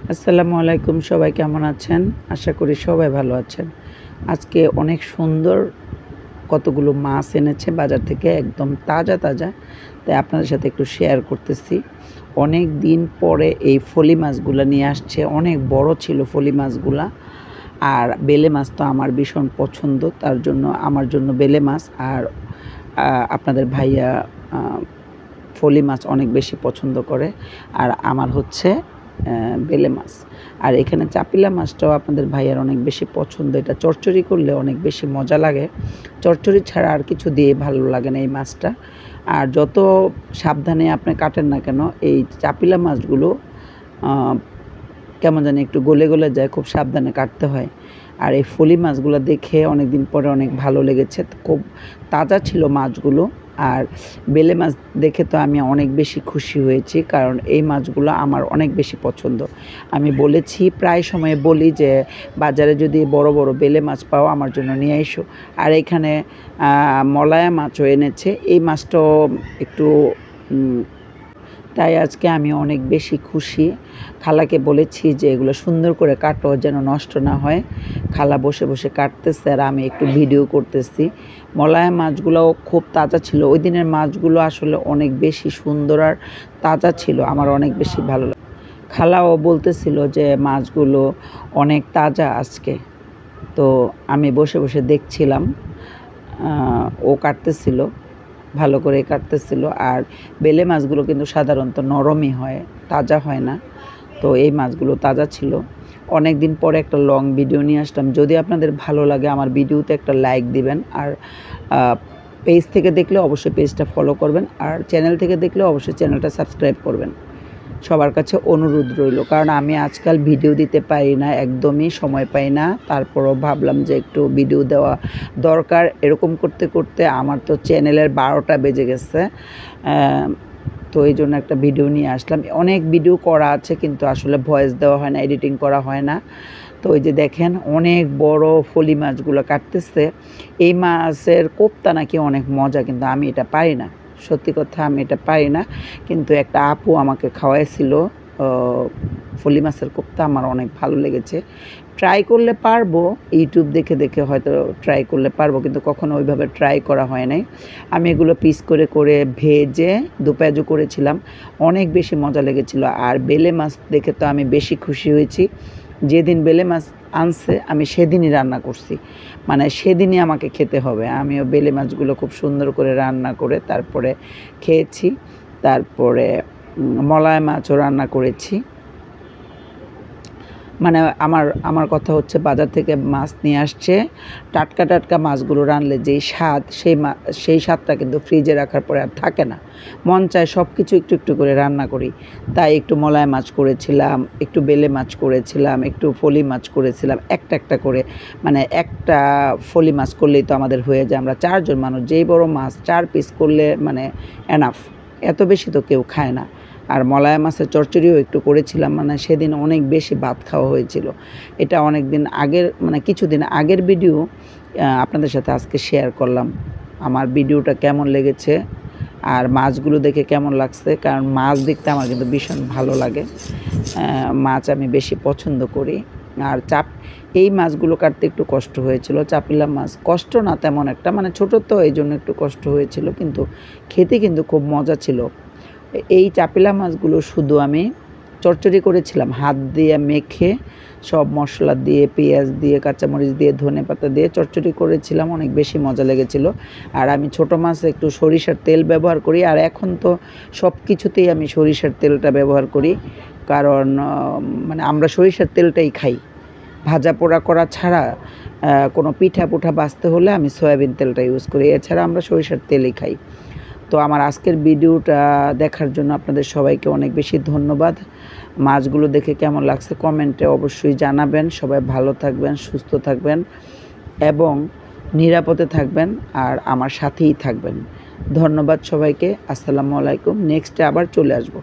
আসসালামু আলাইকুম, সবাই কেমন আছেন? আশা করি সবাই ভালো আছেন। আজকে অনেক সুন্দর কতগুলো মাছ এনেছে বাজার থেকে, একদম তাজা তাজা। তাই আপনাদের সাথে একটু শেয়ার করতেছি। অনেক দিন পরে এই ফলি মাছগুলা নিয়ে আসছে। অনেক বড় ছিল ফলি মাছগুলা। আর বেলে মাছ তো আমার ভীষণ পছন্দ, তার জন্য আমার জন্য বেলে মাছ। আর আপনাদের ভাইয়া ফলি মাছ অনেক বেশি পছন্দ করে। আর আমার হচ্ছে বেলে মাছ। আর এখানে চাপিলা মাছটাও আপনাদের ভাইয়ার অনেক বেশি পছন্দ। এটা চচ্চড়ি করলে অনেক বেশি মজা লাগে। চচ্চড়ি ছাড়া আর কিছু দিয়ে ভালো লাগে না এই মাছটা। আর যত সাবধানে আপনি কাটেন না কেন, এই চাপিলা মাছগুলো কেমন জানি একটু গলে গলে যায়, খুব সাবধানে কাটতে হয়। আর এই ফলি মাছগুলো দেখে অনেক দিন পরে অনেক ভালো লেগেছে। খুব তাজা ছিল মাছগুলো। আর বেলে মাছ দেখে তো আমি অনেক বেশি খুশি হয়েছি, কারণ এই মাছগুলো আমার অনেক বেশি পছন্দ। আমি বলেছি, প্রায় সময় বলি যে বাজারে যদি বড় বড় বেলে মাছ পাও আমার জন্য নিয়ে এসো। আর এখানে মলায়া মাছও এনেছে। এই মাছটাও একটু তাই আজকে আমি অনেক বেশি খুশি। খালাকে বলেছি যে এগুলো সুন্দর করে কাটো, যেন নষ্ট না হয়। খালা বসে বসে কাটতেছে আর আমি একটু ভিডিও করতেছি। মলায়া মাছগুলোও খুব তাজা ছিল। ওই দিনের মাছগুলো আসলে অনেক বেশি সুন্দর আর তাজা ছিল, আমার অনেক বেশি ভালো লাগে। খালাও বলতেছিল যে মাছগুলো অনেক তাজা আজকে। তো আমি বসে বসে দেখছিলাম, ও কাটতেছিল, ভালো করে কাটতেছিল। আর বেলে মাছগুলো কিন্তু সাধারণত নরমই হয়, তাজা হয় না। তো এই মাছগুলো তাজা ছিল। অনেক দিন পরে একটা লং ভিডিও নিয়ে আসলাম। যদি আপনাদের ভালো লাগে আমার ভিডিওতে একটা লাইক দিবেন। আর পেজ থেকে দেখলে অবশ্যই পেজটা ফলো করবেন। আর চ্যানেল থেকে দেখলে অবশ্যই চ্যানেলটা সাবস্ক্রাইব করবেন। সবার কাছে অনুরোধ রইল, কারণ আমি আজকাল ভিডিও দিতে পারি না, একদমই সময় পাই না। তারপরও ভাবলাম যে একটু ভিডিও দেওয়া দরকার। এরকম করতে করতে আমার তো চ্যানেলের 12টা বেজে গেছে। তো এই জন্য একটা ভিডিও নিয়ে আসলাম। অনেক ভিডিও করা আছে, কিন্তু আসলে ভয়েস দেওয়া হয় না, এডিটিং করা হয় না। তো ওই যে দেখেন অনেক বড় ফলি মাছগুলো কাটতেছে। এই মাছের কোপ্তা নাকি অনেক মজা, কিন্তু আমি এটা পারি না। সত্যি কথা, আমি এটা পারি না। কিন্তু একটা আপু আমাকে খাওয়াইছিল ফলি মাছের কোপ্তা, আমার অনেক ভালো লেগেছে। ট্রাই করলে পারবো, ইউটিউব দেখে দেখে হয়তো ট্রাই করলে পারবো, কিন্তু কখনো ওইভাবে ট্রাই করা হয় নাই। আমি এগুলো পিস করে করে ভেজে দুপেঁয়াজু করেছিলাম, অনেক বেশি মজা লেগেছিল। আর বেলে মাছ দেখে তো আমি বেশি খুশি হয়েছি। যেদিন বেলে মাছ আনছে আমি সেদিনই রান্না করছি, মানে সেদিনই আমাকে খেতে হবে। আমিও বেলে মাছগুলো খুব সুন্দর করে রান্না করে তারপরে খেয়েছি। তারপরে মলায় মাছও রান্না করেছি। মানে আমার কথা হচ্ছে, বাজার থেকে মাছ নিয়ে আসছে, টাটকা টাটকা মাছগুলো রানলে যেই স্বাদ, সেই স্বাদটা কিন্তু ফ্রিজে রাখার পরে আর থাকে না। মন চায় সব কিছু একটু একটু করে রান্না করি। তাই একটু মলায় মাছ করেছিলাম, একটু বেলে মাছ করেছিলাম, একটু ফলি মাছ করেছিলাম, একটা একটা করে। মানে একটা ফলি মাছ করলেই তো আমাদের হয়ে যায়, আমরা 4 জন মানুষ। যেই বড় মাছ 4 পিস করলে মানে এনাফ, এত বেশি তো কেউ খায় না। আর মলায়া মাছের চচ্চড়িও একটু করেছিলাম, মানে সেদিন অনেক বেশি ভাত খাওয়া হয়েছিল। এটা অনেক দিন আগের, মানে কিছুদিন আগের ভিডিও আপনাদের সাথে আজকে শেয়ার করলাম। আমার ভিডিওটা কেমন লেগেছে আর মাছগুলো দেখে কেমন লাগছে, কারণ মাছ দেখতে আমার কিন্তু ভীষণ ভালো লাগে। মাছ আমি বেশি পছন্দ করি। আর এই মাছগুলো কাটতে একটু কষ্ট হয়েছিল। চাপিলা মাছ কষ্ট না তেমন একটা, মানে ছোটো তো, এই জন্য একটু কষ্ট হয়েছিল, কিন্তু খেতে কিন্তু খুব মজা ছিল। এই চাপিলা মাছগুলো শুধু আমি চচ্চড়ি করেছিলাম, হাত দিয়ে মেখে সব মশলা দিয়ে, পেঁয়াজ দিয়ে, কাঁচামরিচ দিয়ে, ধনেপাতা দিয়ে চচ্চড়ি করেছিলাম, অনেক বেশি মজা লেগেছিল। আর আমি ছোটো মাছে একটু সরিষার তেল ব্যবহার করি। আর এখন তো সব কিছুতেই আমি সরিষার তেলটা ব্যবহার করি, কারণ মানে আমরা সরিষার তেলটাই খাই। ভাজা পোড়া করা ছাড়া কোনো পিঠা পুঠা বাছতে হলে আমি সয়াবিন তেলটা ইউজ করি, এছাড়া আমরা সরিষার তেলই খাই। তো আমার আজকের ভিডিওটা দেখার জন্য আপনাদের সবাইকে অনেক বেশি ধন্যবাদ। মাছগুলো দেখে কেমন লাগছে কমেন্টে অবশ্যই জানাবেন। সবাই ভালো থাকবেন, সুস্থ থাকবেন এবং নিরাপদে থাকবেন, আর আমার সাথেই থাকবেন। ধন্যবাদ সবাইকে। আসসালামু আলাইকুম। নেক্সটে আবার চলে আসবো।